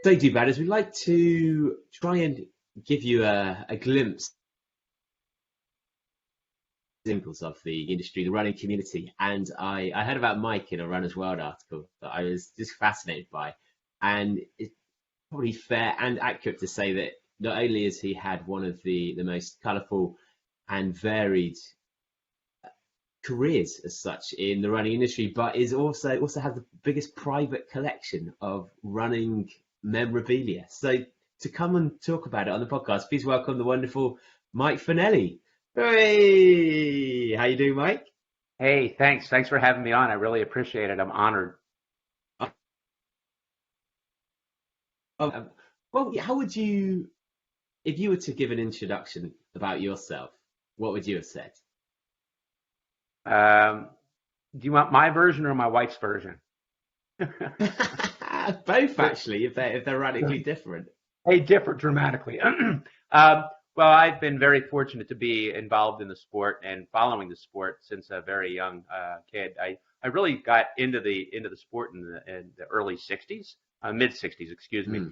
So, do bad as we like to try and give you a glimpse examples of the industry, the running community. And I heard about Mike in a Runner's World article that I was just fascinated by. And it's probably fair and accurate to say that not only has he had one of the most colourful and varied careers as such in the running industry, but is also has the biggest private collection of running memorabilia. So to come and talk about it on the podcast, please welcome the wonderful Mike Fanelli. Hey, how you doing, Mike? Hey, thanks. Thanks for having me on. I really appreciate it. I'm honored. Well, how would you, if you were to give an introduction about yourself, what would you have said? Do you want my version or my wife's version? Both, actually, if they're radically different. They differ dramatically. Well, I've been very fortunate to be involved in the sport and following the sport since a very young kid. I really got into the sport in the early '60s, mid '60s, excuse me,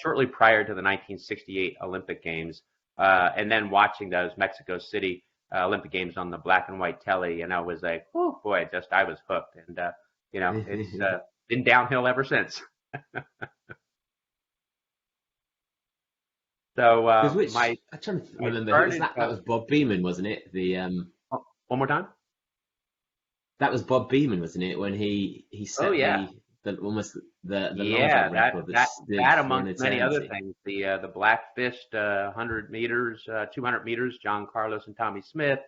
shortly prior to the 1968 Olympic Games, and then watching those Mexico City Olympic Games on the black and white telly, and I was like, oh boy, I was hooked, and it's been downhill ever since. So I'm trying to remember. That was Bob Beamon, wasn't it? One more time. That was Bob Beamon, wasn't it? When he set almost the long jump record. That amongst many other things. The black fist 100 meters, 200 meters. John Carlos and Tommy Smith,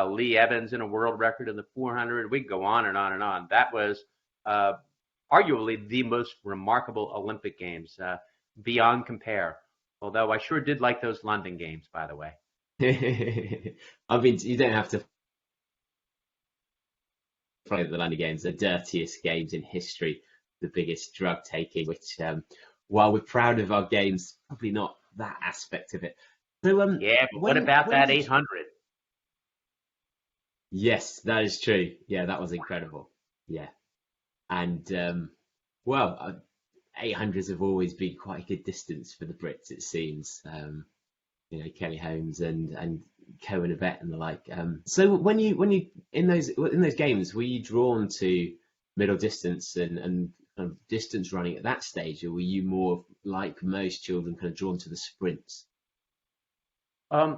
Lee Evans in a world record in the 400. We could go on and on and on. That was arguably the most remarkable Olympic Games, beyond compare. Although I sure did like those London Games, by the way. I mean, you don't have to follow the London Games, the dirtiest games in history, the biggest drug taking, which, while we're proud of our games, probably not that aspect of it. So, but what about that 800? Yes, that is true. Yeah, that was incredible. Yeah. And, 800s have always been quite a good distance for the Brits, it seems. Kelly Holmes and Cohen Ovech and the like. So when you in those games, were you drawn to middle distance and kind of distance running at that stage, or were you more like most children, kind of drawn to the sprints? I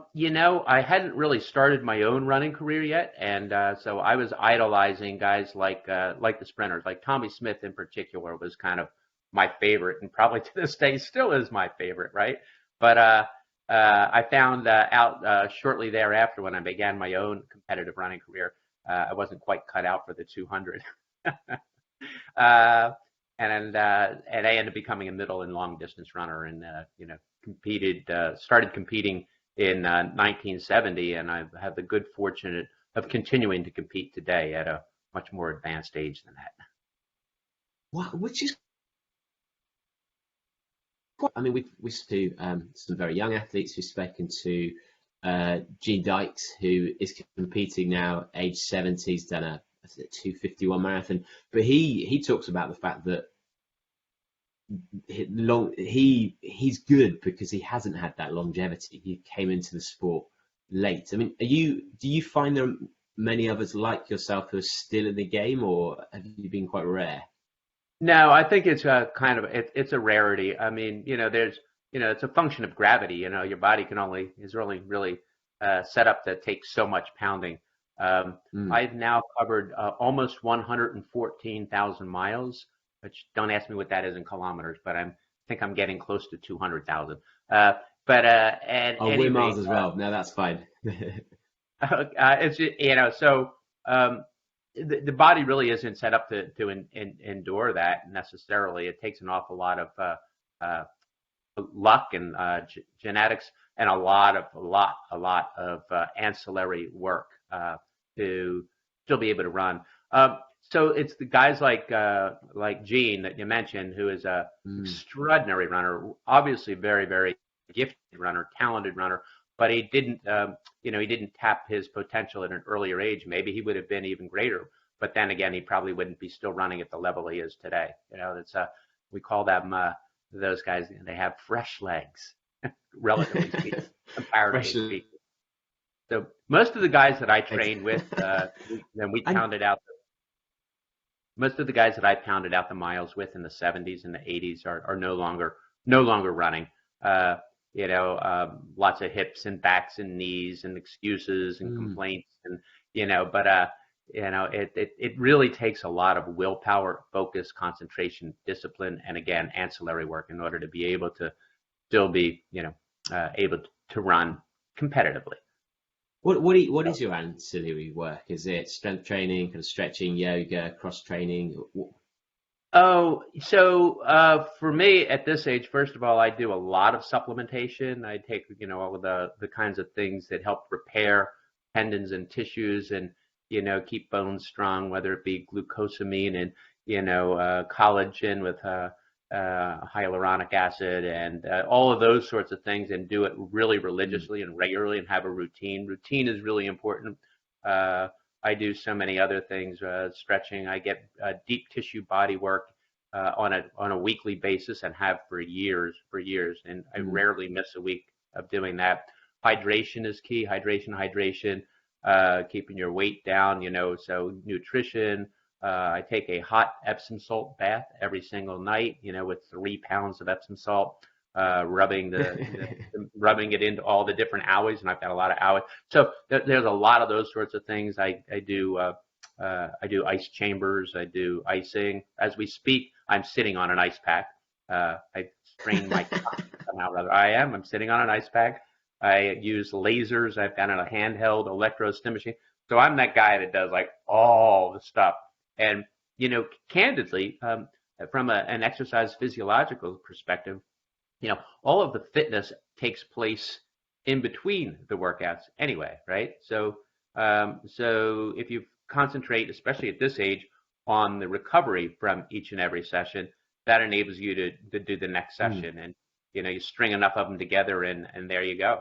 hadn't really started my own running career yet, and so I was idolizing guys like the sprinters, like Tommy Smith in particular was kind of my favorite, and probably to this day still is my favorite, right? But I found out shortly thereafter, when I began my own competitive running career, I wasn't quite cut out for the 200, and I ended up becoming a middle and long distance runner, and started competing in 1970, and I've had the good fortune of continuing to compete today at a much more advanced age than that. Wow, which is, I mean, we've spoken to some very young athletes. We've spoken to Gene Dykes, who is competing now, age 70. He's done a 2:51 marathon, but he talks about the fact that he's good because he hasn't had that longevity. He came into the sport late. I mean, do you find there are many others like yourself who are still in the game, or have you been quite rare? No, I think it's it's a rarity. I mean, it's a function of gravity. Your body is really set up to take so much pounding. I've now covered almost 114,000 miles, which don't ask me what that is in kilometers, but I think I'm getting close to 200,000. We're miles as well. No, that's fine. It's so. The body really isn't set up to endure that necessarily. It takes an awful lot of luck and genetics, and a lot of ancillary work to still be able to run. So it's the guys like Gene that you mentioned, who is a extraordinary runner, obviously very, very gifted runner, talented runner. But he didn't tap his potential at an earlier age. Maybe he would have been even greater. But then again, he probably wouldn't be still running at the level he is today. We call them those guys, they have fresh legs, relatively speaking, comparatively Fresh. speaking. So most of the guys that I Ex- trained with, then we and pounded out. Most of the guys that I pounded out the miles with in the 70s and the 80s are no longer running. Uh, Lots of hips and backs and knees and excuses and mm, complaints and but it really takes a lot of willpower, focus, concentration, discipline, and again ancillary work in order to be able to still be able to run competitively. what is your ancillary work? Is it strength training, kind of stretching, yoga, cross training? Oh, so for me at this age, first of all, I do a lot of supplementation. I take, all of the kinds of things that help repair tendons and tissues and, keep bones strong, whether it be glucosamine and, collagen with hyaluronic acid and all of those sorts of things, and do it really Mm, religiously and regularly and have a routine. Routine is really important. Uh, I do so many other things, stretching. I get deep tissue body work on a weekly basis and have for years, and I mm, rarely miss a week of doing that. Hydration is key. Hydration. Keeping your weight down. So nutrition. I take a hot Epsom salt bath every single night. With 3 pounds of Epsom salt. Rubbing it into all the different owies, and I've got a lot of owies. So there's a lot of those sorts of things. I do ice chambers. I do icing. As we speak, I'm sitting on an ice pack. I strained my somehow rather. I'm sitting on an ice pack. I use lasers. I've got a handheld electrostim machine. So I'm that guy that does like all the stuff. And candidly, from an exercise physiological perspective, all of the fitness takes place in between the workouts anyway, right? So if you concentrate, especially at this age, on the recovery from each and every session, that enables you to do the next mm. session, and you string enough of them together, and there you go.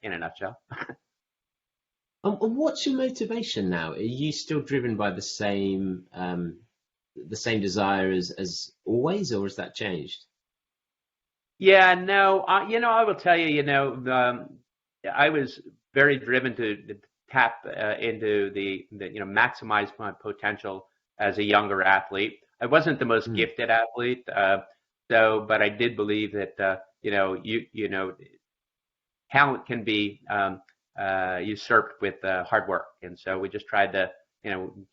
In a nutshell. And what's your motivation now? Are you still driven by the same desire as always, or has that changed? Yeah, no, I will tell you, I was very driven to tap into the maximize my potential as a younger athlete. I wasn't the most Mm, gifted athlete, but I did believe that, talent can be usurped with hard work. And so we just tried to,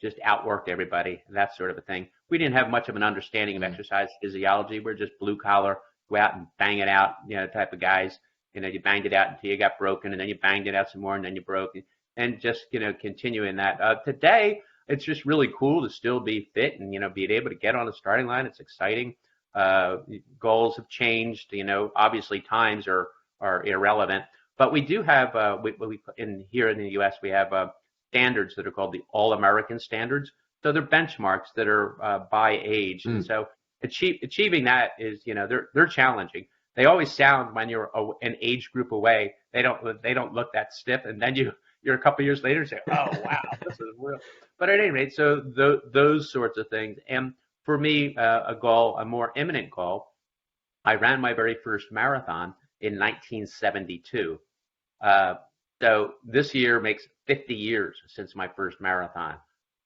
just outwork everybody, that sort of a thing. We didn't have much of an understanding of mm, exercise physiology. We're just blue collar, go out and bang it out, type of guys. You banged it out until you got broken, and then you banged it out some more, and then you broke, and just, continuing that. Today, it's just really cool to still be fit and, being able to get on the starting line. It's exciting. Goals have changed. Obviously times are irrelevant, but we do have, here in the U.S., we have standards that are called the All-American standards. So they're benchmarks that are by age. And mm. so achieving that is, they're challenging. They always sound, when you're an age group away, they don't look that stiff, and then you're a couple years later and say, oh wow, this is real. But at any rate, so those sorts of things. And for me, a more imminent goal, I ran my very first marathon in 1972. Uh, so this year makes 50 years since my first marathon.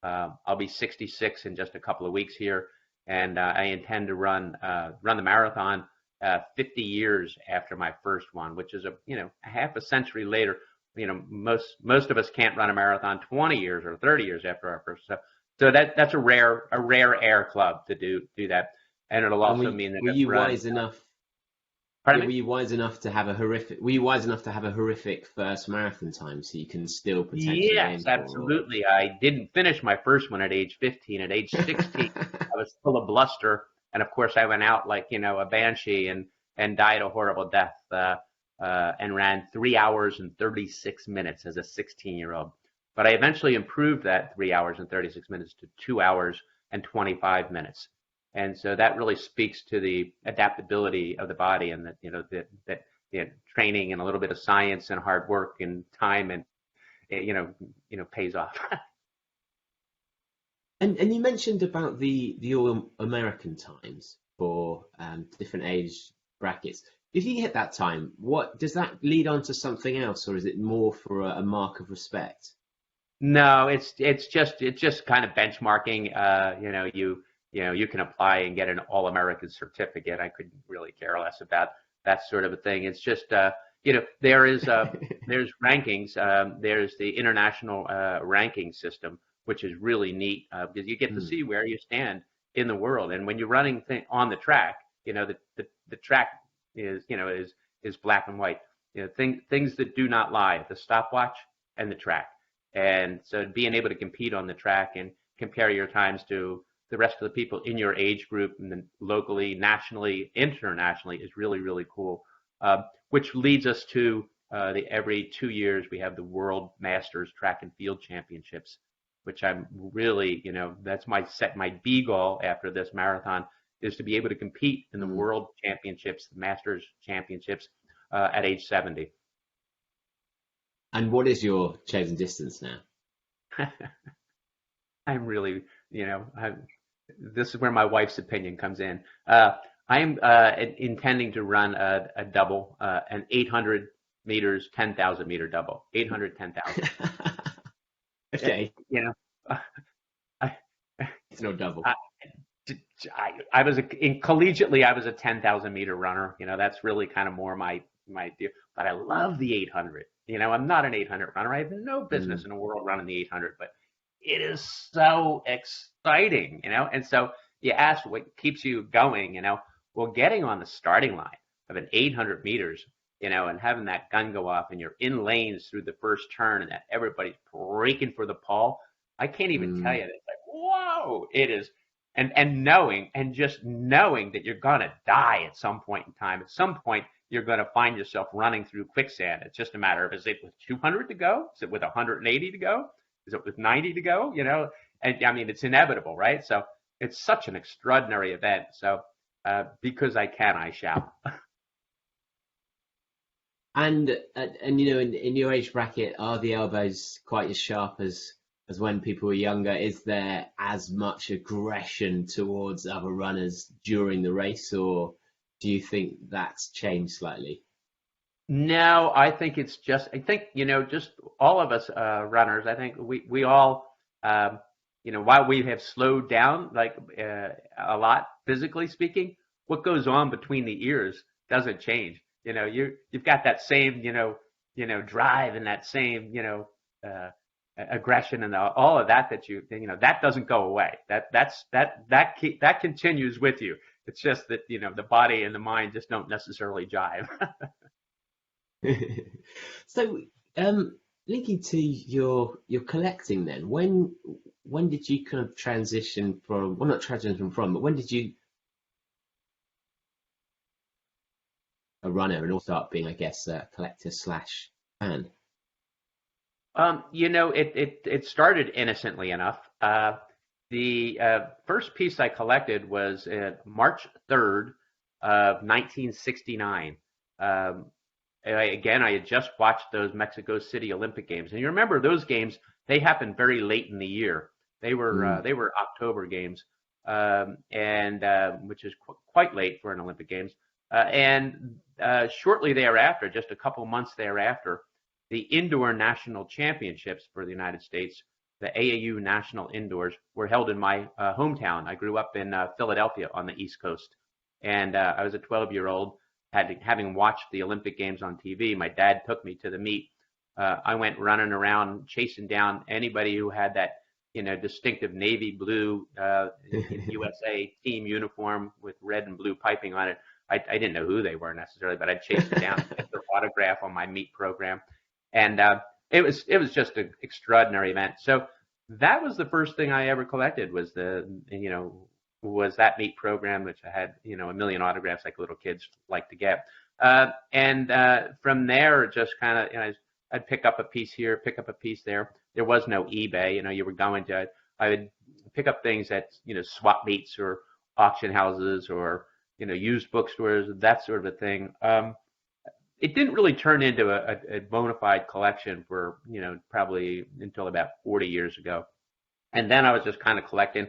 I'll be 66 in just a couple of weeks here, and I intend to run the marathon 50 years after my first one, which is a half a century later. Most of us can't run a marathon 20 years or 30 years after our first. So that's a rare air club to do that, and it'll And also mean that were it's you run. wise enough? Yeah, Pardon were me? you wise enough to have a horrific? Were you wise enough to have a horrific first marathon time so you can still potentially Yes, aim for? absolutely. I didn't finish my first one at age 15. At age 16, I was full of bluster, and of course, I went out like a banshee and died a horrible death. And ran 3 hours and 36 minutes as a 16-year-old. But I eventually improved that 3 hours and 36 minutes to 2 hours and 25 minutes. And so that really speaks to the adaptability of the body, and that training and a little bit of science and hard work and time, and pays off. And you mentioned about the All American times. for different age brackets. If you hit that time, what does that lead on to something else, or is it more for a mark of respect? No, it's just kind of benchmarking. You can apply and get an All-American certificate. I couldn't really care less about that sort of a thing. It's just there's rankings. There's the international ranking system, which is really neat because you get to see where you stand in the world. And when you're running on the track, the track is black and white. Things that do not lie: the stopwatch and the track. And so being able to compete on the track and compare your times to the rest of the people in your age group, and then locally, nationally, internationally, is really, really cool. Which leads us to every 2 years we have the World Masters Track and Field Championships, which I'm really, that's my B goal after this marathon, is to be able to compete in the World Championships, the Masters Championships at age 70. And what is your chosen distance now? I'm really, this is where my wife's opinion comes in. I'm intending to run a double, an 800 meters, 10,000 meter double, 800, 10,000. Okay. It's no double. I was collegiately, I was a 10,000 meter runner. That's really kind of more my deal. But I love the 800. I'm not an 800 runner. I have no business in the world running the 800, but it is so exciting, And so you ask what keeps you going, Well, getting on the starting line of an 800 meters, and having that gun go off and you're in lanes through the first turn and that everybody's breaking for the pole. I can't even tell you. It's like, whoa, it is. And just knowing that you're going to die at some point in time. At some point, you're going to find yourself running through quicksand. It's just a matter of, is it with 200 to go? Is it with 180 to go? Is it with 90 to go? And I mean, it's inevitable, right? So it's such an extraordinary event. So because I can, I shall. And in your age bracket, are the elbows quite as sharp as when people were younger? Is there as much aggression towards other runners during the race, or do you think that's changed slightly? No, I think just all of us runners, I think we all, while we have slowed down a lot physically speaking, what goes on between the ears doesn't change. You've got that same, drive and that same, aggression and all of that that doesn't go away. That continues with you. It's just that, the body and the mind just don't necessarily jive. So, linking to your collecting then, when did you kind of transition from, well, not transition from, but when did you a runner and also start being, I guess, a collector / fan? It started innocently enough. The first piece I collected was March 3rd of 1969. I had just watched those Mexico City Olympic Games, and you remember those games? They happened very late in the year. They were October games, which is quite late for an Olympic Games. And shortly thereafter, just a couple months thereafter, the indoor national championships for the United States, the AAU national indoors, were held in my hometown. I grew up in Philadelphia on the East Coast, and I was a 12-year-old. Having watched the Olympic Games on TV, my dad took me to the meet. I went running around chasing down anybody who had that, distinctive navy blue USA team uniform with red and blue piping on it. I didn't know who they were necessarily, but I chased them down and get their autograph on my meet program. And it was just an extraordinary event. So that was the first thing I ever collected was was that meet program, which I had, a million autographs like little kids like to get. And from there, just kind of, I'd pick up a piece here, pick up a piece there. There was no eBay, you were going to, I would pick up things at, swap meets or auction houses or, used bookstores, that sort of a thing. It didn't really turn into a bona fide collection for, probably until about 40 years ago. And then I was just kind of collecting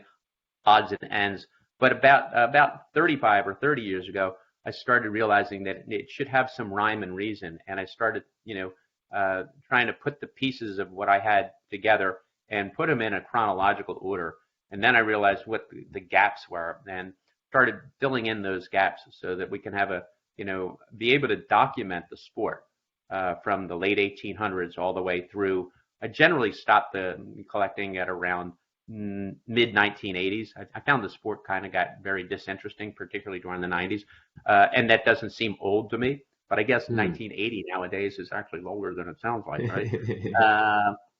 odds and ends. But about 35 or 30 years ago, I started realizing that it should have some rhyme and reason, and I started, trying to put the pieces of what I had together and put them in a chronological order. And then I realized what the gaps were, and started filling in those gaps so that we can have be able to document the sport from the late 1800s all the way through. I generally stopped the collecting at around mid 1980s. I found the sport kind of got very disinteresting, particularly during the 90s, and that doesn't seem old to me. But I guess 1980 nowadays is actually older than it sounds like, right?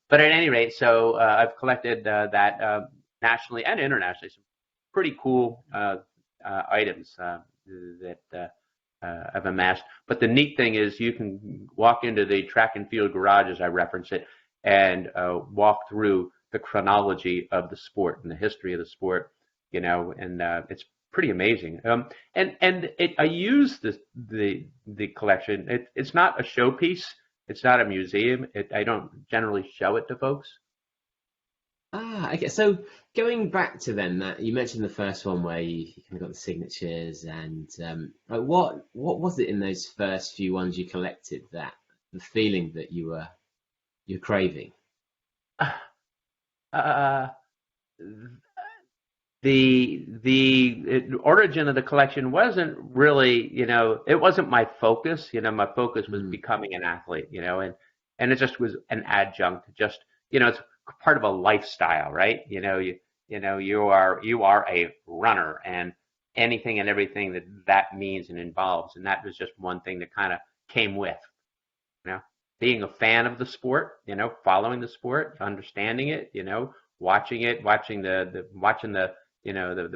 But at any rate, so I've collected that nationally and internationally, some pretty cool items that I've amassed. But the neat thing is you can walk into the track and field garage, as I reference it, and walk through the chronology of the sport and the history of the sport, and it's pretty amazing. I use the collection. It's not a showpiece. It's not a museum. I don't generally show it to folks. Okay. So going back to then, that you mentioned the first one where you kind of got the signatures, and what was it in those first few ones you collected that the feeling that you're craving? The origin of the collection wasn't really, it wasn't my focus. My focus was becoming an athlete, and it just was an adjunct. Just, it's part of a lifestyle, right? You are a runner, and anything and everything that means and involves, and that was just one thing that kind of came with, being a fan of the sport, following the sport, understanding it, watching it, watching the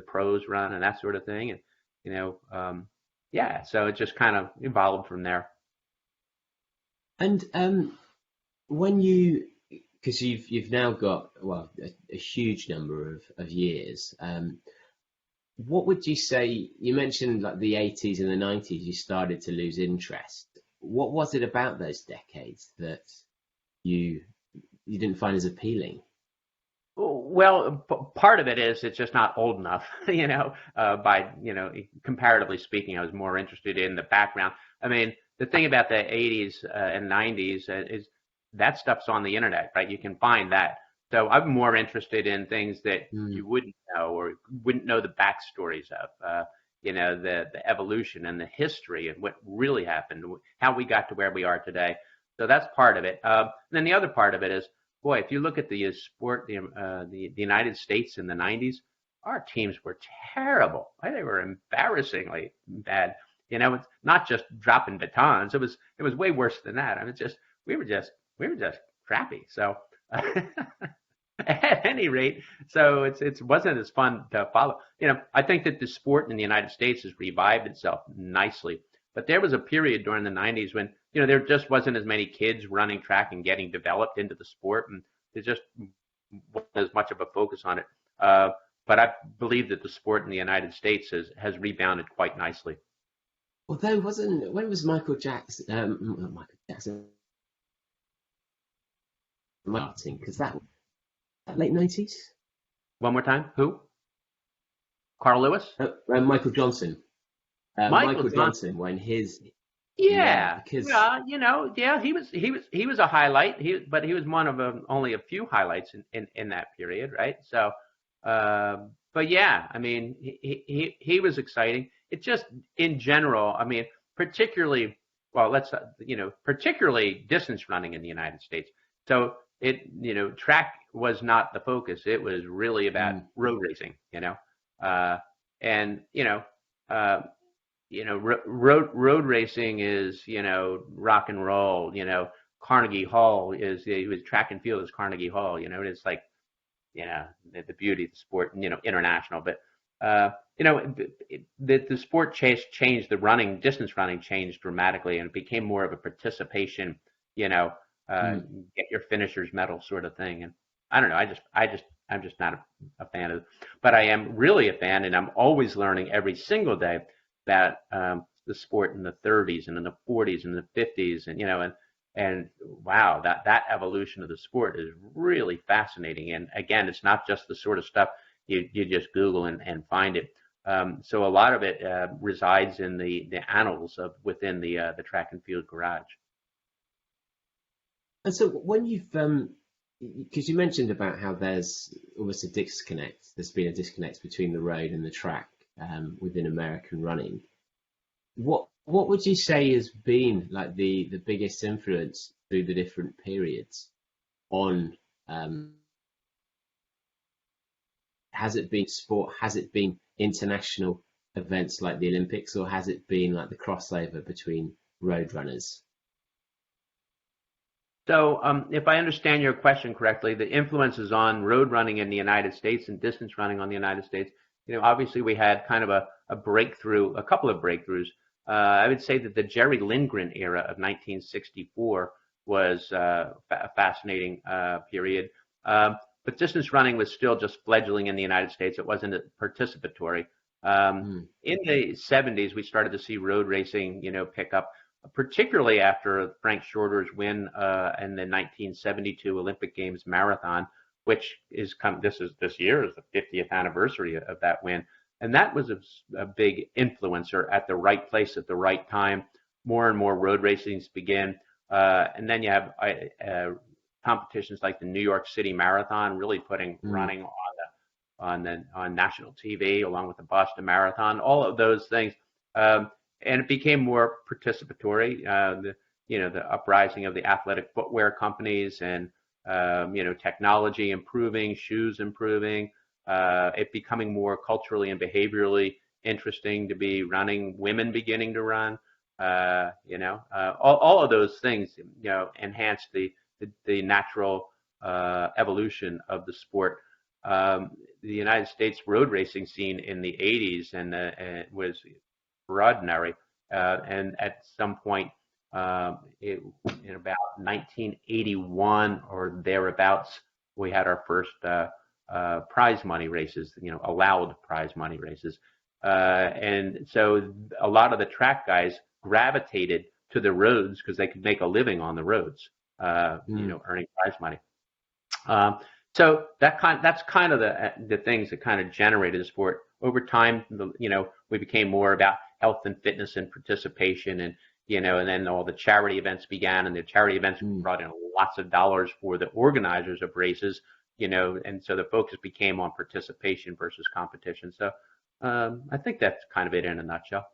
pros run and that sort of thing, and so it just kind of evolved from there. And because you've now got a huge number of years, what would you say? You mentioned like the 80s and the 90s, you started to lose interest. What was it about those decades that you didn't find as appealing? Well, part of it is it's just not old enough, comparatively speaking, I was more interested in the background. I mean, the thing about the 80s and 90s is that stuff's on the internet, right? You can find that. So I'm more interested in things that you wouldn't know or wouldn't know the backstories of, the evolution and the history and what really happened, how we got to where we are today. So that's part of it. And then the other part of it is, boy, if you look at the sport, the United States in the 90s, our teams were terrible. They were embarrassingly bad. It's not just dropping batons. It was way worse than that. I mean, we were just crappy. So at any rate, so it wasn't as fun to follow. I think that the sport in the United States has revived itself nicely. But there was a period during the 90s when, there just wasn't as many kids running track and getting developed into the sport, and there just wasn't as much of a focus on it. But I believe that the sport in the United States has rebounded quite nicely. Although when was Michael Jackson? Martin, because that late 90s. One more time. Who? Carl Lewis? Michael Johnson. Michael Johnson when his he was a highlight. But he was one of only a few highlights in that period, right? So, but yeah, I mean, he was exciting. It just in general, I mean, particularly distance running in the United States. So track was not the focus. It was really about road racing, road racing is, rock and roll, Carnegie Hall track and field is Carnegie Hall, it's like, the beauty of the sport, international, but, the sport changed, the distance running changed dramatically, and it became more of a participation, get your finisher's medal sort of thing. And I don't know, I'm just not a fan of it, but I am really a fan, and I'm always learning every single day about the sport in the 30s and in the 40s and the 50s, and wow, that evolution of the sport is really fascinating. And again, it's not just the sort of stuff you just Google and find it. So a lot of it resides in the annals of within the track and field garage. And so when you've, because you mentioned about how there's almost a disconnect, there's been a disconnect between the road and the track within American running. What would you say has been like the biggest influence through the different periods on, has it been sport, has it been international events like the Olympics, or has it been like the crossover between road runners? So, if I understand your question correctly, the influences on road running in the United States and distance running on the United States, obviously we had kind of a breakthrough, a couple of breakthroughs. I would say that the Jerry Lindgren era of 1964 was a fascinating period. But distance running was still just fledgling in the United States. It wasn't participatory. In the 70s, we started to see road racing, pick up, particularly after Frank Shorter's win in the 1972 Olympic Games marathon, which is this year is the 50th anniversary of that win. And that was a big influencer at the right place at the right time. More and more road racings begin. And then you have competitions like the New York City Marathon, really putting running on national TV, along with the Boston Marathon, all of those things. And it became more participatory. The uprising of the athletic footwear companies and technology improving, shoes improving, it becoming more culturally and behaviorally interesting to be running, women beginning to run. All of those things enhance the natural evolution of the sport. The United States road racing scene in the 80s and was extraordinary, and at some point in about 1981 or thereabouts, we had our first prize money races, allowed prize money races, and so a lot of the track guys gravitated to the roads because they could make a living on the roads, earning prize money. So that's kind of the things that kind of generated the sport. Over time, we became more about health and fitness and participation, and then all the charity events began, and the charity events brought in lots of dollars for the organizers of races, and so the focus became on participation versus competition. So I think that's kind of it in a nutshell.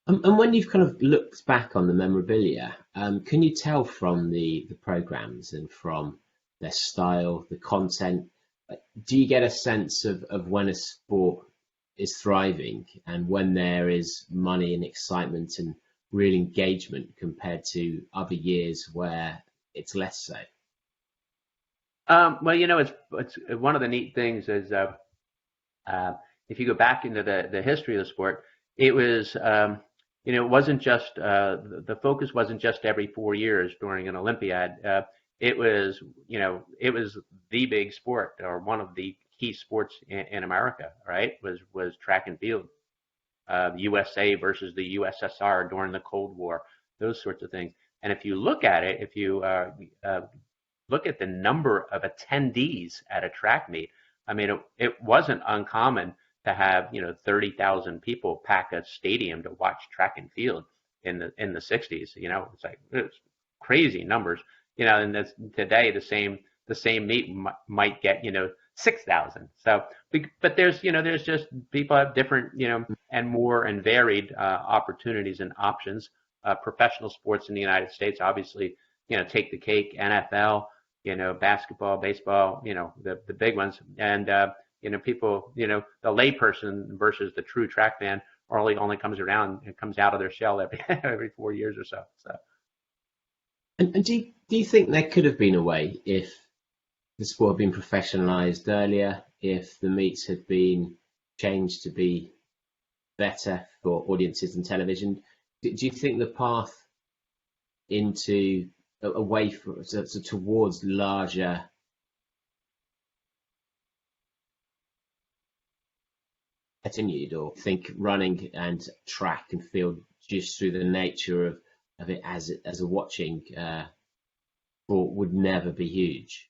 And when you've kind of looked back on the memorabilia, can you tell from the programs and from their style, the content, do you get a sense of when a sport is thriving and when there is money and excitement and real engagement compared to other years where it's less so? Well, it's one of the neat things is if you go back into the history of the sport, it was it wasn't just the focus wasn't just every 4 years during an Olympiad. It was the big sport, or one of the key sports in America, right? Was track and field. The USA versus the USSR during the Cold War, those sorts of things. And if you look at it, if you look at the number of attendees at a track meet, I mean, it wasn't uncommon to have 30,000 people pack a stadium to watch track and field in the 60s. It's crazy numbers. And today the same meet might get 6,000. So, but there's just people have different and more and varied opportunities and options. Professional sports in the United States obviously take the cake. NFL, basketball, baseball, the big ones, and people, the layperson versus the true track fan only comes around and comes out of their shell every 4 years or so. So. And do you think there could have been a way if the sport had been professionalized earlier, if the meets had been changed to be better for audiences and television? Do you think the path into away from towards larger continued, or think running and track and field just through the nature of it as a watching sport would never be huge?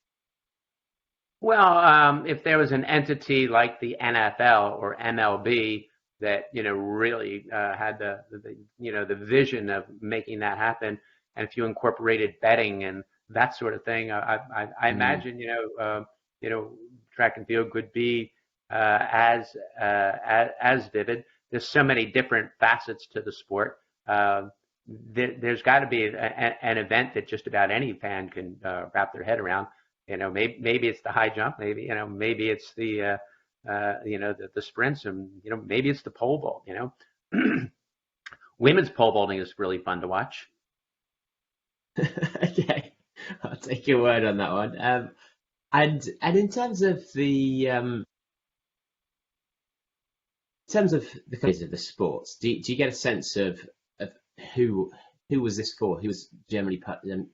Well, if there was an entity like the NFL or MLB that really had the vision of making that happen, and if you incorporated betting and that sort of thing, I Mm. imagine you know track and field could be as vivid. There's so many different facets to the sport. There's got to be an event that just about any fan can wrap their head around. Maybe it's the high jump, maybe it's the sprints, and maybe it's the pole vault. Women's pole vaulting is really fun to watch. Okay, I'll take your word on that one. And in terms of the kinds of the sports, do you get a sense of who who was this for? Who was generally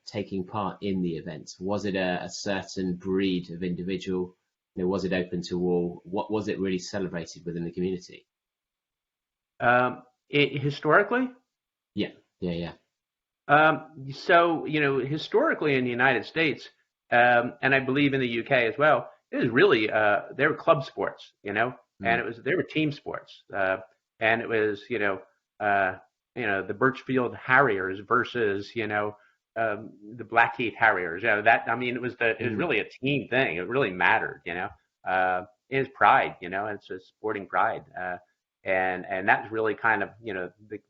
taking part in the event? Was it a certain breed of individual? Was it open to all? What was it really celebrated within the community? Historically, Yeah, yeah, yeah. so historically in the United States, and I believe in the UK as well, it was really they were club sports, and Mm, they were team sports, and it was the Birchfield Harriers versus the Blackheath Harriers. That I mean it was mm. really a team thing. It really mattered. It is pride. It's a sporting pride. And that's really kind of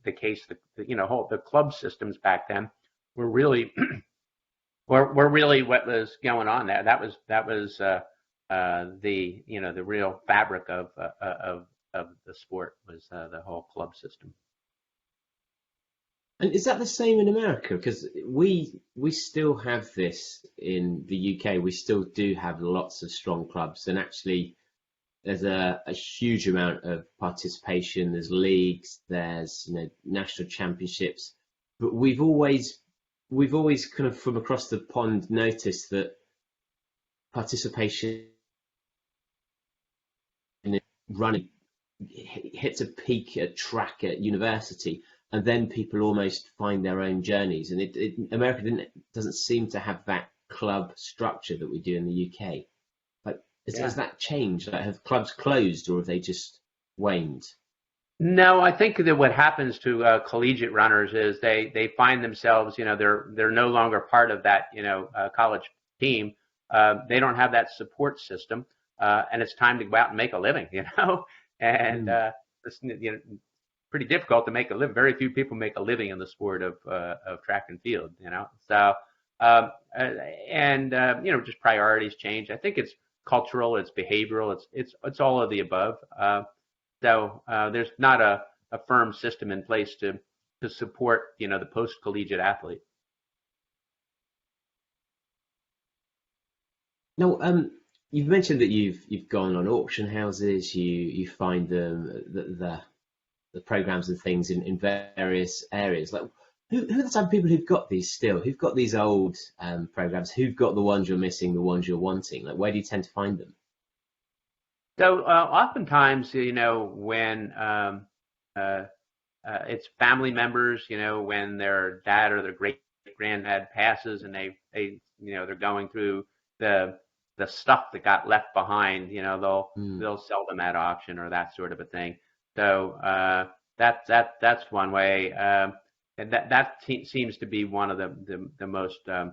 the case. The club systems back then were really were really what was going on there. That was the real fabric of the sport was the whole club system. And is that the same in America? Because we still have this in the UK. We still do have lots of strong clubs, and actually, there's a huge amount of participation. There's leagues, there's national championships, but we've always kind of from across the pond noticed that participation in running hits a peak at track at university, and then people almost find their own journeys. And America doesn't seem to have that club structure that we do in the UK. Like, has Yeah. that changed? Like, have clubs closed or have they just waned? No, I think that what happens to collegiate runners is they find themselves, they're no longer part of that, college team. They don't have that support system, and it's time to go out and make a living, and Mm. it's pretty difficult to make a living. Very few people make a living in the sport of track and field, So, and just priorities change. I think it's cultural, it's behavioral, it's all of the above. So there's not a firm system in place to support the post collegiate athlete. Now, you've mentioned that you've gone on auction houses. You find the programs and things in various areas. Like, who are the type of people who've got these still? Who've got these old programs? Who've got the ones you're missing, the ones you're wanting? Like, where do you tend to find them? So oftentimes, when it's family members, when their dad or their great granddad passes, and they're going through the stuff that got left behind, Mm. they'll sell them at auction or that sort of a thing. So that's one way, and that seems to be one of the most uh,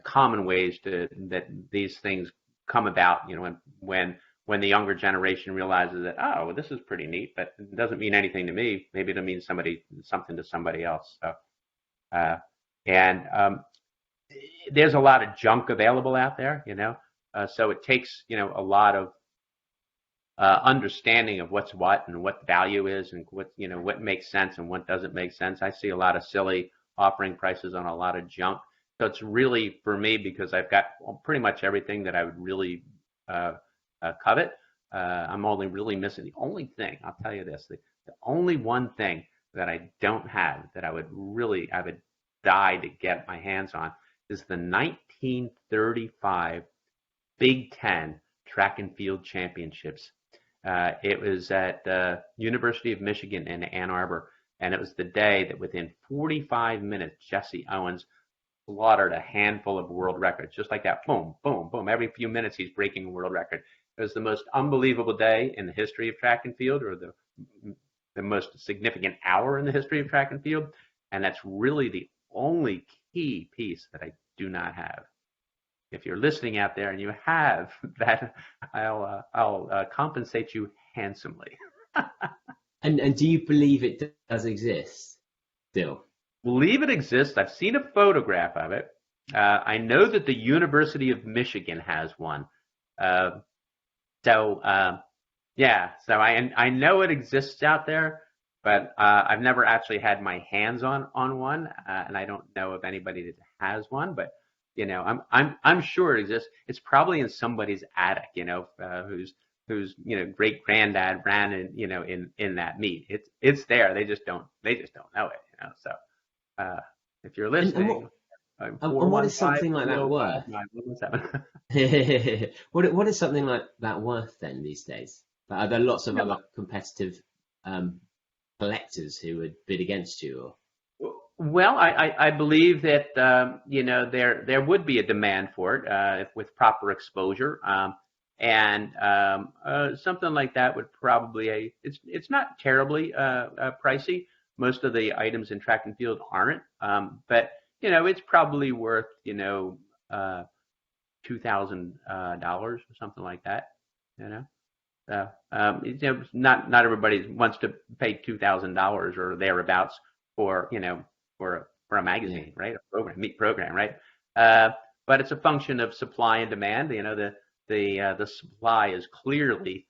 common ways that these things come about. When the younger generation realizes that, oh, well, this is pretty neat, but it doesn't mean anything to me. Maybe it'll mean something to somebody else. So, uh, and there's a lot of junk available out there. So it takes a lot of understanding of what's what and what value is and what makes sense and what doesn't make sense. I see a lot of silly offering prices on a lot of junk. So it's really for me because I've got pretty much everything that I would really covet. I'm only really missing the only thing. I'll tell you this: the only one thing that I don't have that I would die to get my hands on is the 1935 Big Ten Track and Field Championships. It was at the University of Michigan in Ann Arbor, and it was the day that within 45 minutes, Jesse Owens slaughtered a handful of world records, just like that. Boom, boom, boom. Every few minutes, he's breaking a world record. It was the most unbelievable day in the history of track and field, or the most significant hour in the history of track and field. And that's really the only key piece that I do not have. If you're listening out there and you have that, I'll compensate you handsomely. And do you believe it does exist still? Believe it exists. I've seen a photograph of it. I know that the University of Michigan has one. So I know it exists out there, but I've never actually had my hands on one, and I don't know of anybody that has one. But I'm sure it exists. It's probably in somebody's attic, whose great granddad ran in that meet. It's there. They just don't know it. So if you're listening. And what is something like that worth? What is something like that worth then these days? Are there lots of other competitive collectors who would bid against you? Or? Well, I believe that there would be a demand for it with proper exposure, and something like that would probably it's not terribly pricey. Most of the items in track and field aren't, but it's probably worth $2,000 or something like that. Not everybody wants to pay $2,000 or thereabouts for a magazine, right? A meat program, right? But it's a function of supply and demand. The supply is clearly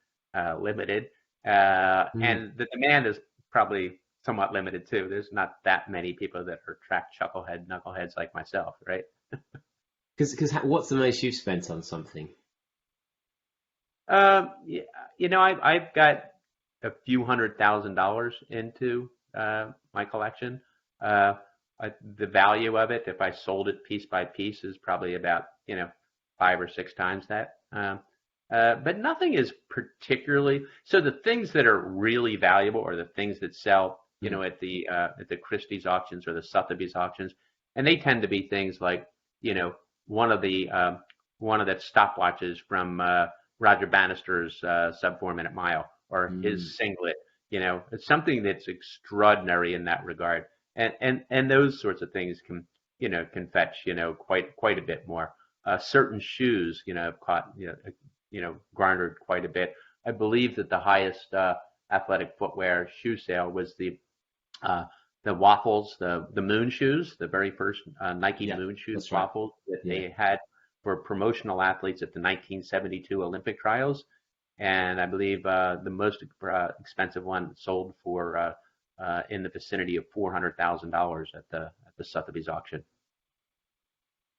limited, and the demand is probably somewhat limited too. There's not that many people that are track knuckleheads like myself, right? Because what's the most you've spent on something? I've got a few $100,000 into my collection. The value of it, if I sold it piece by piece, is probably about 5 or 6 times that. But nothing is particularly. So the things that are really valuable are the things that sell, at the Christie's auctions or the Sotheby's auctions, and they tend to be things like, one of the stopwatches from Roger Bannister's sub 4 minute mile, or his singlet. It's something that's extraordinary in that regard, and those sorts of things can fetch quite a bit more. Certain shoes have caught garnered quite a bit. I believe that the highest athletic footwear shoe sale was the Waffles, the Moon shoes, the very first Nike Moon shoes, Waffles that they had for promotional athletes at the 1972 Olympic trials, and I believe the most expensive one sold for in the vicinity of $400,000 at the Sotheby's auction.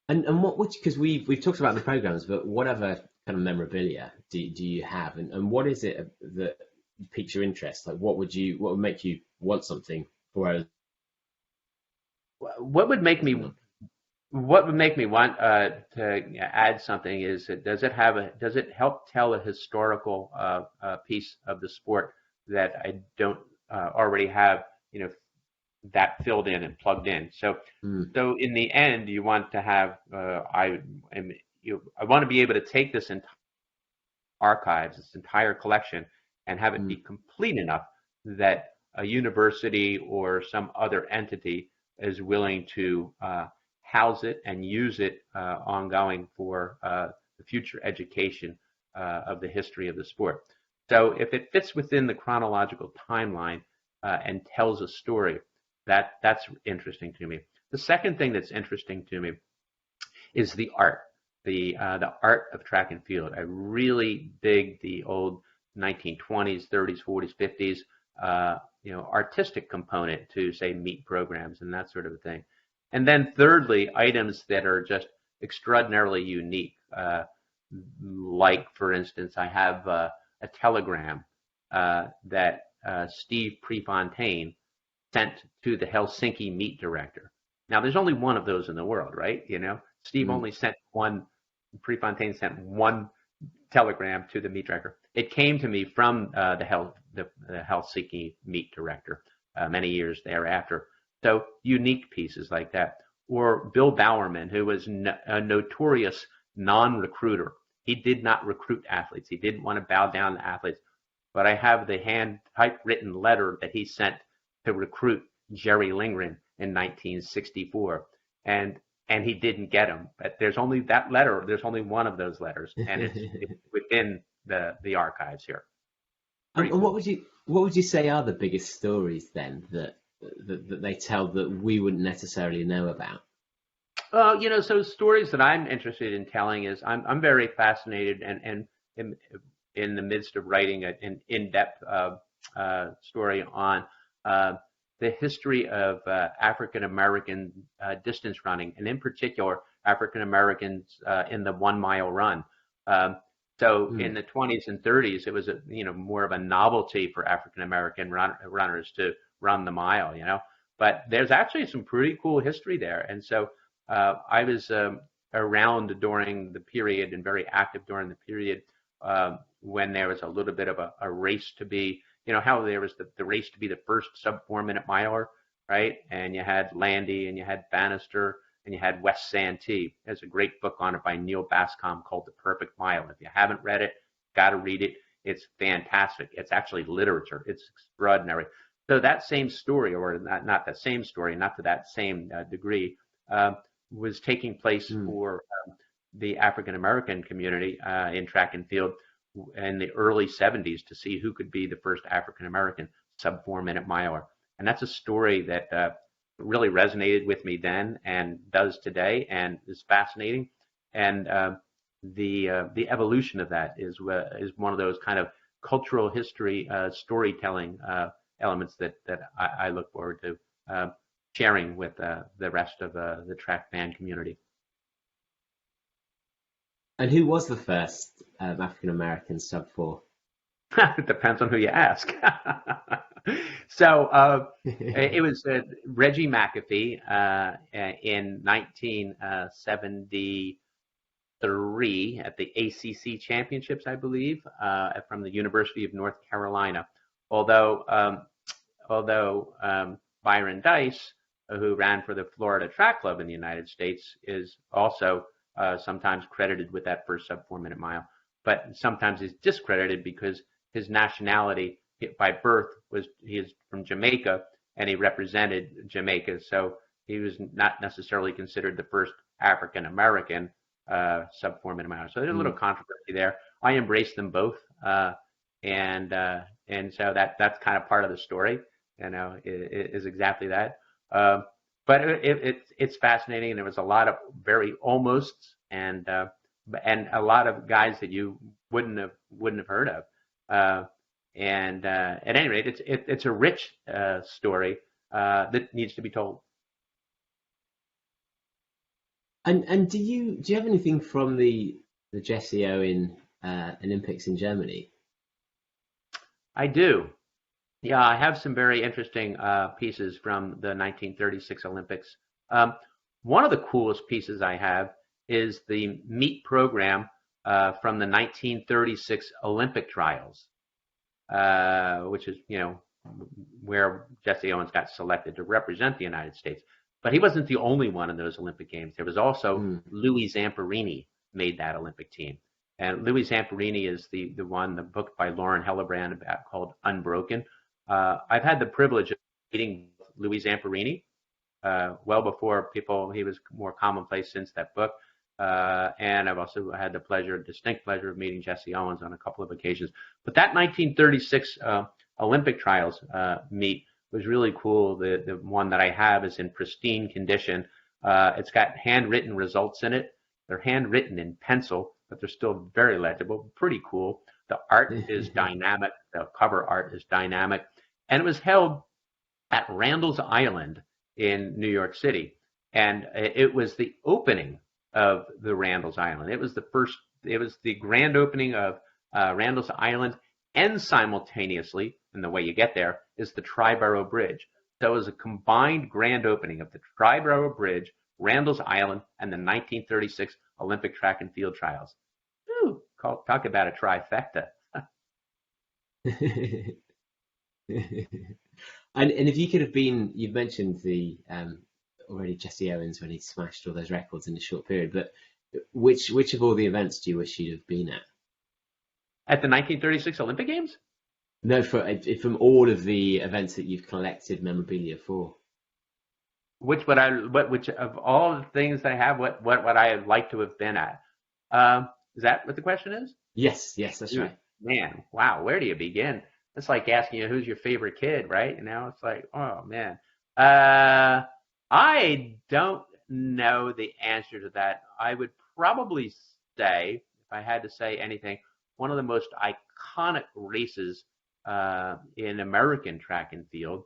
And which, because we've talked about the programs, but what other kind of memorabilia do you have, and what is it that piques your interest? Like, what would make you want something? Whereas, what would make me want to add something is, does it help tell a historical piece of the sport that I don't already have that filled in and plugged in. So in the end, you want to have I want to be able to take this entire archives, this entire collection, and have it be complete enough that a university or some other entity is willing to house it and use it ongoing for the future education of the history of the sport. So if it fits within the chronological timeline and tells a story, that's interesting to me. The second thing that's interesting to me is the art, the art of track and field. I really dig the old 1920s, 30s, 40s, 50s, artistic component to, say, meet programs and that sort of a thing. And then thirdly, items that are just extraordinarily unique. Like, for instance, I have a telegram that Steve Prefontaine sent to the Helsinki meet director. Now, there's only one of those in the world, right? Steve only sent one. Prefontaine sent one telegram to the meet director. It came to me from the Helsinki meet director many years thereafter. So unique pieces like that. or Bill Bowerman, who was a notorious non-recruiter. He did not recruit athletes. He didn't want to bow down to athletes. But I have the hand typewritten letter that he sent to recruit Jerry Lingren in 1964. And he didn't get him. But there's only that letter. There's only one of those letters, and it's within the archives here. And what would you say are the biggest stories then that they tell that we wouldn't necessarily know about? So stories that I'm interested in telling is I'm very fascinated and in the midst of writing an in-depth story on the history of African American distance running, and in particular African Americans in the 1 mile run. In the 20s and 30s, it was more of a novelty for African American runners to run the mile, But there's actually some pretty cool history there, and so I was around during the period and very active during the period when there was a little bit of a race to be, how there was the race to be the first sub 4 minute miler, right? And you had Landy and you had Bannister and you had Wes Santee. There's a great book on it by Neil Bascom called The Perfect Mile. If you haven't read it, got to read it. It's fantastic. It's actually literature. It's extraordinary. So that same story, or not the same story, not to that same degree, was taking place for the African American community in track and field in the early 70s to see who could be the first African American sub 4 minute miler. And that's a story that really resonated with me then and does today and is fascinating. And the evolution of that is one of those kind of cultural history storytelling elements that I look forward to sharing with the rest of the track fan community. And who was the first African American sub 4? It depends on who you ask. So it was Reggie McAfee in 1973 at the ACC championships, I believe, from the University of North Carolina. Although Byron Dice, who ran for the Florida Track Club in the United States, is also sometimes credited with that first sub 4 minute mile, but sometimes he's discredited because his nationality by birth he is from Jamaica and he represented Jamaica, so he was not necessarily considered the first African American sub 4 minute mile. So there's a little controversy there. I embrace them both, and so that's kind of part of the story. Is exactly that. But it's fascinating, and there was a lot of very almosts and a lot of guys that you wouldn't have heard of. And at any rate, it's a rich story that needs to be told. And do you have anything from the Jesse Owen Olympics in Germany? I do. Yeah, I have some very interesting pieces from the 1936 Olympics. One of the coolest pieces I have is the meet program from the 1936 Olympic trials, which is, where Jesse Owens got selected to represent the United States. But he wasn't the only one in those Olympic Games. There was also Louis Zamperini made that Olympic team. And Louis Zamperini is the book by Lauren Hellebrand called Unbroken. I've had the privilege of meeting Louis Zamperini well before he was more commonplace since that book. And I've also had the distinct pleasure of meeting Jesse Owens on a couple of occasions. But that 1936 Olympic trials meet was really cool. The one that I have is in pristine condition. It's got handwritten results in it. They're handwritten in pencil, but they're still very legible. Pretty cool. The art is dynamic. The cover art is dynamic. And it was held at Randall's Island in New York City. And it was the opening of the Randall's Island. It was the grand opening of Randall's Island, and simultaneously, and the way you get there, is the Triborough Bridge. So it was a combined grand opening of the Triborough Bridge, Randall's Island, and the 1936 Olympic track and field trials. Ooh, talk about a trifecta. And if you could have been, you've mentioned the already Jesse Owens when he smashed all those records in a short period. But which of all the events do you wish you'd have been at? At the 1936 Olympic Games? No, from all of the events that you've collected memorabilia for. Which of all the things that I have, what would I have liked to have been at? Is that what the question is? Yes, that's right. Man, wow, where do you begin? It's like asking you who's your favorite kid, right? It's like, oh man. I don't know the answer to that. I would probably say, if I had to say anything, one of the most iconic races in American track and field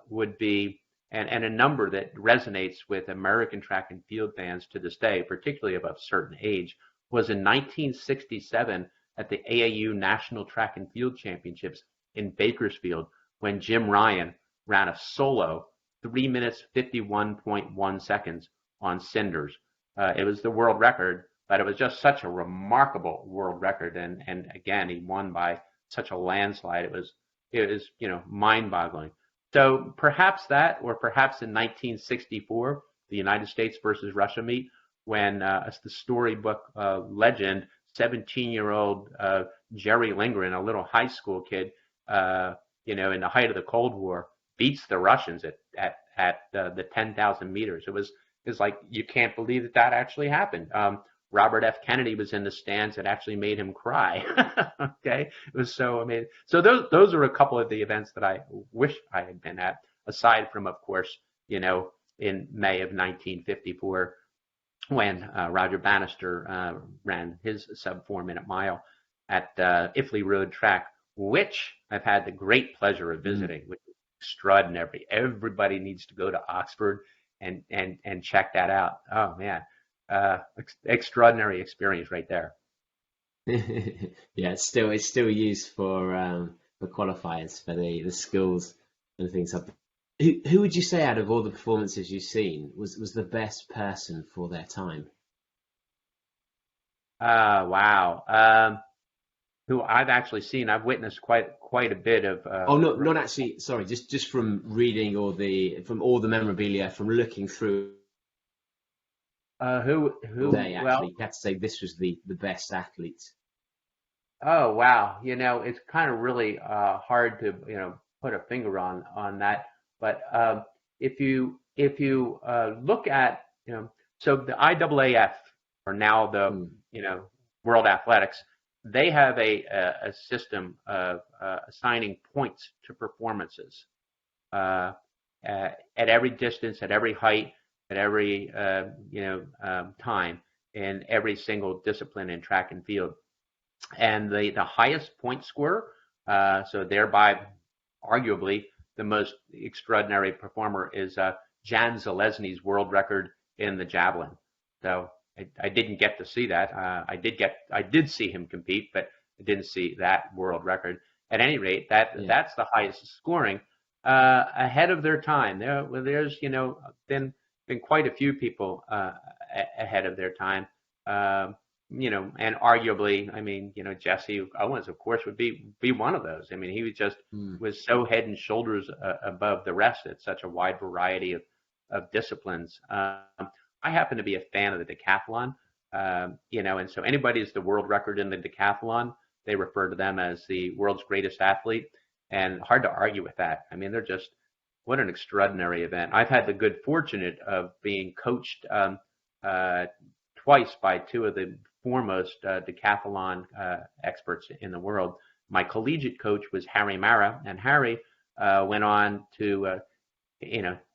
would be, and a number that resonates with American track and field fans to this day, particularly of a certain age, was in 1967 at the AAU National Track and Field Championships in Bakersfield, when Jim Ryan ran a solo 3 minutes 51.1 seconds on cinders. It was the world record, but it was just such a remarkable world record, and again, he won by such a landslide. It was mind-boggling. So perhaps that, or perhaps in 1964, the United States versus Russia meet, when the storybook legend, 17-year-old Jerry Lindgren, a little high school kid, in the height of the Cold War, beats the Russians at the 10,000 meters. It was like, you can't believe that actually happened. Robert F. Kennedy was in the stands. It actually made him cry. Okay, it was so amazing. So those are a couple of the events that I wish I had been at, aside from, of course, in May of 1954, when Roger Bannister ran his sub 4 minute mile at Iffley Road Track, which I've had the great pleasure of visiting, which is extraordinary. Everybody needs to go to Oxford and check that out. Oh man. Extraordinary experience right there. Yeah, it's still used for qualifiers for the schools and things like that. Who would you say, out of all the performances you've seen, was the best person for their time? Wow. Who I've actually seen, I've witnessed quite a bit of. Not actually. Sorry, just from reading from all the memorabilia, from looking through. Who They actually had to say this was the best athlete. Oh wow, it's kind of really hard to put a finger on that. But if you look at so the IAAF, or now the World Athletics, they have a system of assigning points to performances at every distance, at every height, at every time, in every single discipline in track and field. And the highest point scorer, so thereby arguably the most extraordinary performer, is Jan Zelezny's world record in the javelin. So I didn't get to see that. I did see him compete, but I didn't see that world record. At any rate, that's the highest scoring ahead of their time. There's been quite a few people ahead of their time. And arguably, Jesse Owens, of course, would be one of those. He was so head and shoulders above the rest at such a wide variety of disciplines. I happen to be a fan of the decathlon, and so anybody who's the world record in the decathlon, they refer to them as the world's greatest athlete, and hard to argue with that. They're just, what an extraordinary event. I've had the good fortune of being coached twice by two of the foremost decathlon experts in the world. My collegiate coach was Harry Mara, and Harry went on to,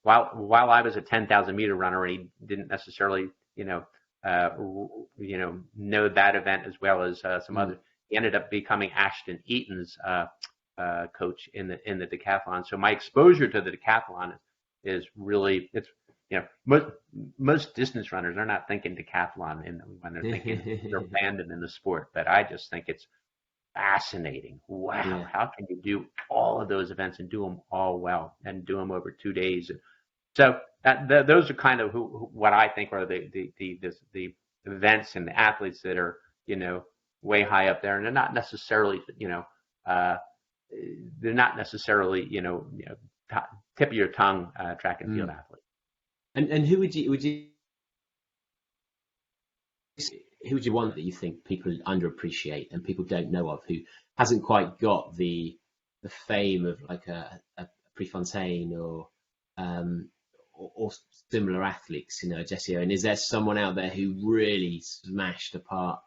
while I was a 10,000 meter runner, and he didn't necessarily, know that event as well as some other. He ended up becoming Ashton Eaton's coach in the decathlon. So my exposure to the decathlon is really, it's, most distance runners are not thinking decathlon when they're thinking they're abandoned in the sport, but I just think it's fascinating. Wow, yeah. How can you do all of those events and do them all well, and do them over 2 days? So those are kind of what I think are the events and the athletes that are way high up there, and they're not necessarily tip of your tongue track and field athletes. And who would you want that you think people underappreciate and people don't know of, who hasn't quite got the fame of like a Prefontaine or similar athletes, Jesse Owen? Is there someone out there who really smashed apart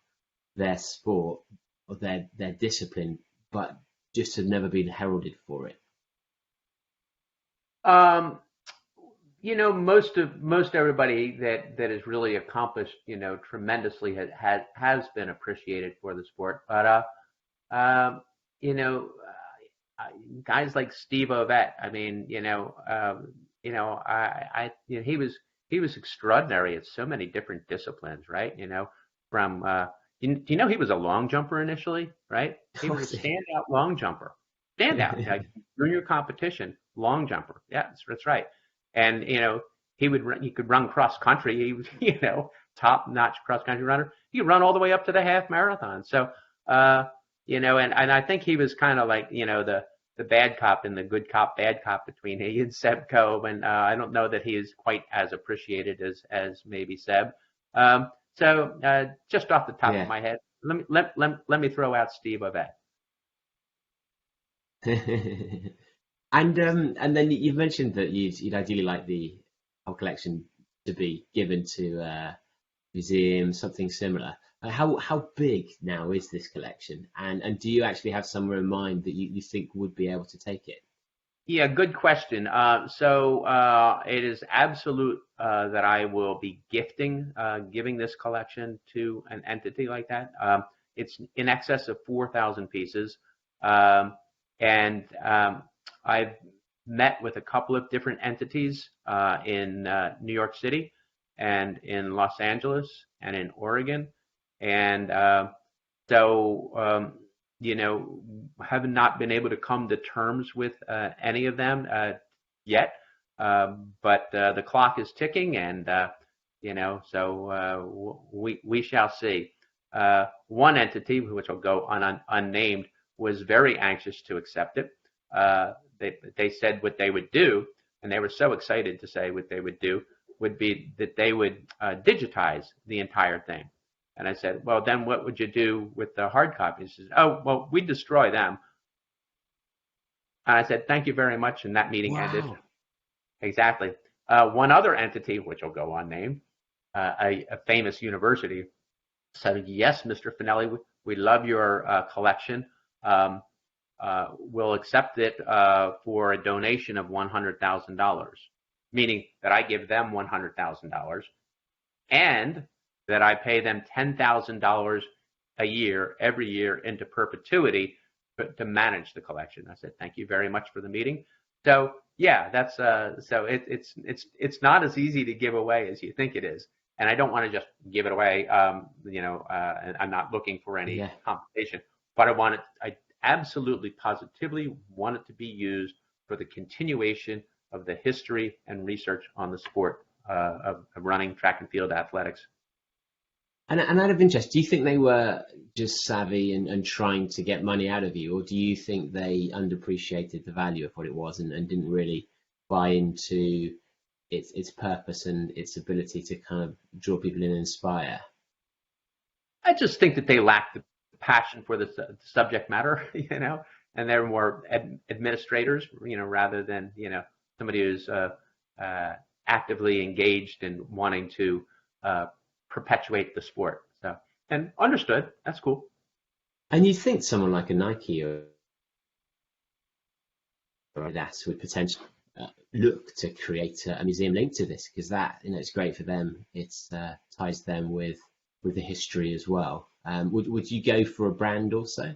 their sport or their discipline, but just have never been heralded for it? Most everybody that is really accomplished, tremendously has been appreciated for the sport. But you know, guys like Steve Ovech. I mean, he was extraordinary at so many different disciplines, right? From do you know he was a long jumper initially, right? He was a standout long jumper, standout like junior competition long jumper. Yeah, that's right. And he could run cross country. He was top notch cross country runner. He could run all the way up to the half marathon. So and I think he was kind of like the bad cop and the good cop, bad cop between he and Seb Coe. And I don't know that he is quite as appreciated as maybe Seb. So just off the top of my head, let me throw out Steve Ovech. And then you've mentioned that you'd ideally like the whole collection to be given to a museum, something similar. How big now is this collection, and do you actually have somewhere in mind that you think would be able to take it? Yeah, good question. So it is absolute that I will be giving this collection to an entity like that. It's in excess of 4,000 pieces, and I've met with a couple of different entities in New York City and in Los Angeles and in Oregon. And so, have not been able to come to terms with any of them yet. But the clock is ticking, and so we shall see. One entity, which will go unnamed, was very anxious to accept it. They said what they would do, and they were so excited to say what they would do, would be that they would digitize the entire thing. And I said, well, then what would you do with the hard copies? He says, oh, well, we'd destroy them. And I said, thank you very much. And that meeting ended. Exactly. One other entity, which will go unnamed, a famous university, said, yes, Mr. Fanelli, we love your collection. We'll accept it for a donation of $100,000, meaning that I give them $100,000 and that I pay them $10,000 a year, every year into perpetuity to manage the collection. I said, thank you very much for the meeting. So yeah, that's so it's not as easy to give away as you think it is. And I don't want to just give it away, and I'm not looking for any compensation, but I absolutely positively want it to be used for the continuation of the history and research on the sport of running, track and field athletics. And out of interest, do you think they were just savvy and trying to get money out of you, or do you think they underappreciated the value of what it was and didn't really buy into its purpose and its ability to kind of draw people in and inspire? I just think that they lacked the passion for the subject matter, and they're more administrators, rather than, somebody who's actively engaged in wanting to perpetuate the sport. So, and understood, that's cool. And you think someone like a Nike or Adidas would potentially look to create a museum linked to this, because that, it's great for them. It ties them with the history as well. Would you go for a brand also?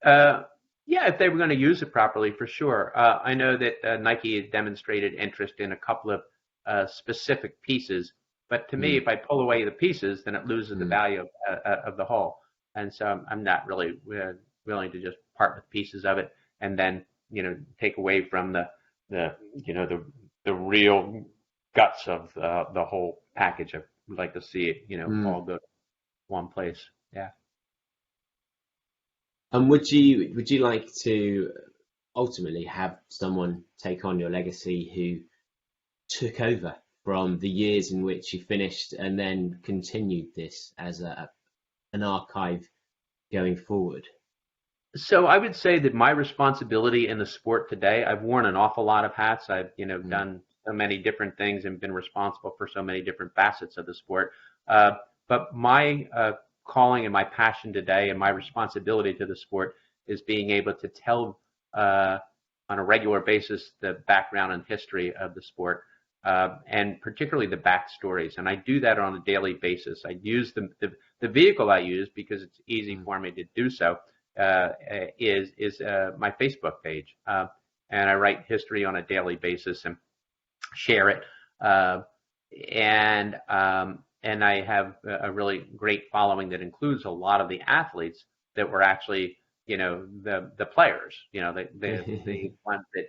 Yeah, if they were going to use it properly, for sure. I know that Nike has demonstrated interest in a couple of specific pieces. But to me, if I pull away the pieces, then it loses the value of the whole. And so I'm not really willing to just part with pieces of it and then, take away from the real guts of the whole package. I'd like to see it, all go to one place. Yeah. And would you like to ultimately have someone take on your legacy who took over from the years in which you finished and then continued this as an archive going forward? So I would say that my responsibility in the sport today, I've worn an awful lot of hats. I've, done so many different things and been responsible for so many different facets of the sport. But my calling and my passion today and my responsibility to the sport is being able to tell on a regular basis the background and history of the sport, and particularly the backstories. And I do that on a daily basis. I use the vehicle I use, because it's easy for me to do so, is my Facebook page, and I write history on a daily basis and share it, and I have a really great following that includes a lot of the athletes that were actually, the players, the ones that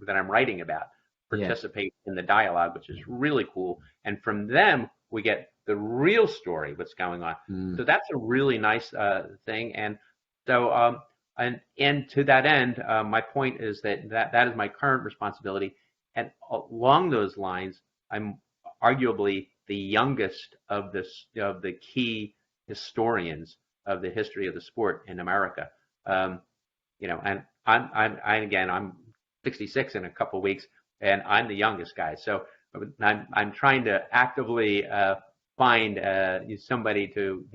that I'm writing about participate in the dialogue, which is really cool. And from them we get the real story, what's going on. So that's a really nice thing. And so, and to that end, my point is that is my current responsibility. And along those lines, I'm arguably the youngest of the key historians of the history of the sport in America. And I'm 66 in a couple of weeks, and I'm the youngest guy. So I'm trying to actively find somebody to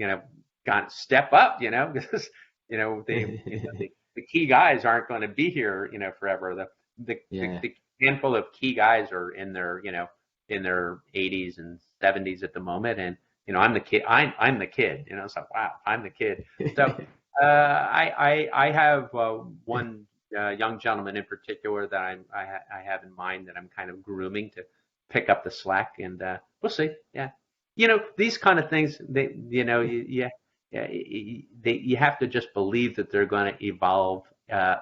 step up, because the key guys aren't going to be here forever. The handful of key guys are in their 80s and 70s at the moment, and I'm the kid. I'm the kid. So wow, I'm the kid. So I have one young gentleman in particular that I have in mind that I'm kind of grooming to pick up the slack, and we'll see. Yeah, these kind of things. You have to just believe that they're going to evolve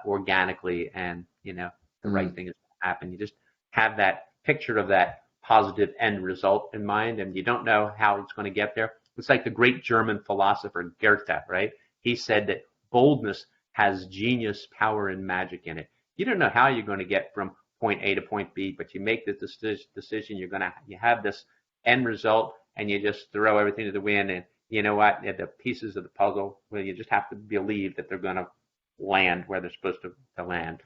organically, and the right thing is going to happen. You just have that picture of that positive end result in mind, and you don't know how it's going to get there. It's like the great German philosopher Goethe, right? He said that boldness has genius, power, and magic in it. You don't know how you're going to get from point A to point B, but you make this decision. You have this end result, and you just throw everything to the wind. And you know what? The pieces of the puzzle, well, you just have to believe that they're going to land where they're supposed to land.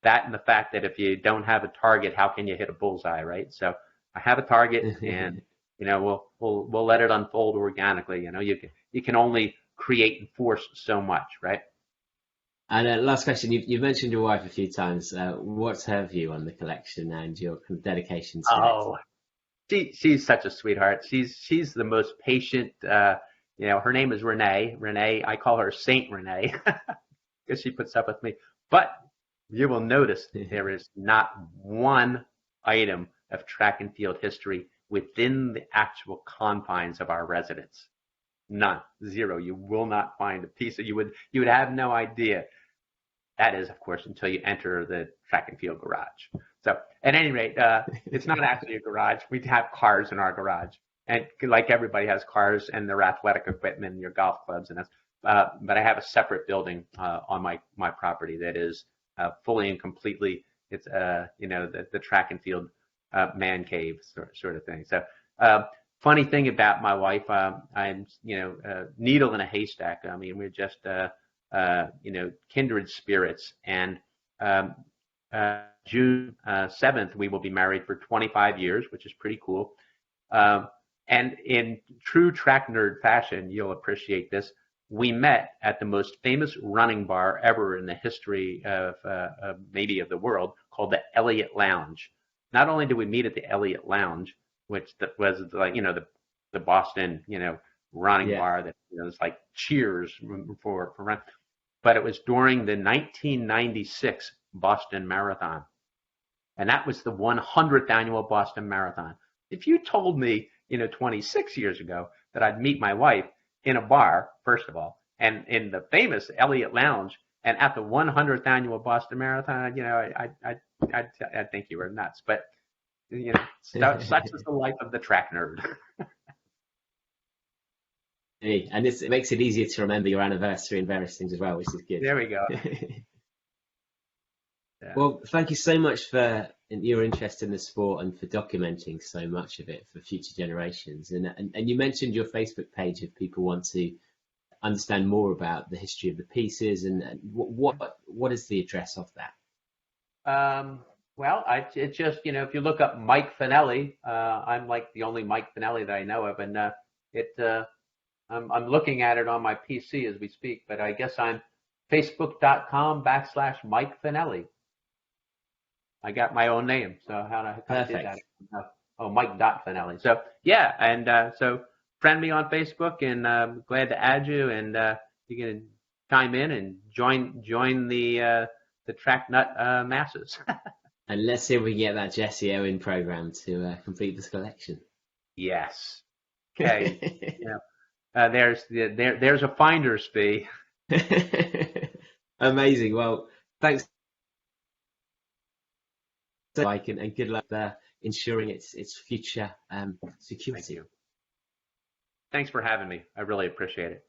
That, and the fact that if you don't have a target, how can you hit a bullseye, right? So I have a target, and we'll let it unfold organically. You can only create and force so much, right? And last question, you've mentioned your wife a few times. What's her view on the collection and your kind of dedication to it? She's such a sweetheart. She's the most patient. Her name is Renee. Renee, I call her Saint Renee because she puts up with me. But you will notice there is not one item of track and field history within the actual confines of our residence. None. Zero. You will not find a piece that you would have no idea. That is, of course, until you enter the track and field garage. So at any rate, it's not actually a garage. We have cars in our garage, and like everybody has cars and their athletic equipment and your golf clubs and that. But I have a separate building on my property that is fully and completely, it's the track and field man cave sort of thing. So funny thing about my wife, I'm a needle in a haystack. I mean, we're just kindred spirits. And June 7th, we will be married for 25 years, which is pretty cool. And in true track nerd fashion, you'll appreciate this. We met at the most famous running bar ever in the history of maybe of the world, called the Elliott Lounge. Not only did we meet at the Elliott Lounge, which was like the Boston running bar that was like cheers for run, but it was during the 1996 Boston Marathon, and that was the 100th annual Boston Marathon. If you told me 26 years ago that I'd meet my wife in a bar, first of all, and in the famous Elliott Lounge, and at the 100th annual Boston Marathon, I'd think you were nuts. But such is the life of the track nerd. Hey, and it makes it easier to remember your anniversary and various things as well, which is good. There we go. Yeah. Well, thank you so much for your interest in the sport and for documenting so much of it for future generations. And you mentioned your Facebook page if people want to understand more about the history of the pieces, and what is the address of that? Well, it's just, if you look up Mike Fanelli, I'm like the only Mike Fanelli that I know of, and I'm looking at it on my PC as we speak, but I guess I'm facebook.com/Mike Fanelli. I got my own name, so how I did that? Oh, Mike.Fanelli. So yeah, and so friend me on Facebook, and glad to add you, and you can chime in and join the track nut masses. And let's see if we can get that Jesse Owen program to complete this collection. Yes. Okay. There's a finder's fee. Amazing. Well, thanks, Mike, and good luck ensuring its future security. Thank you. Thanks for having me. I really appreciate it.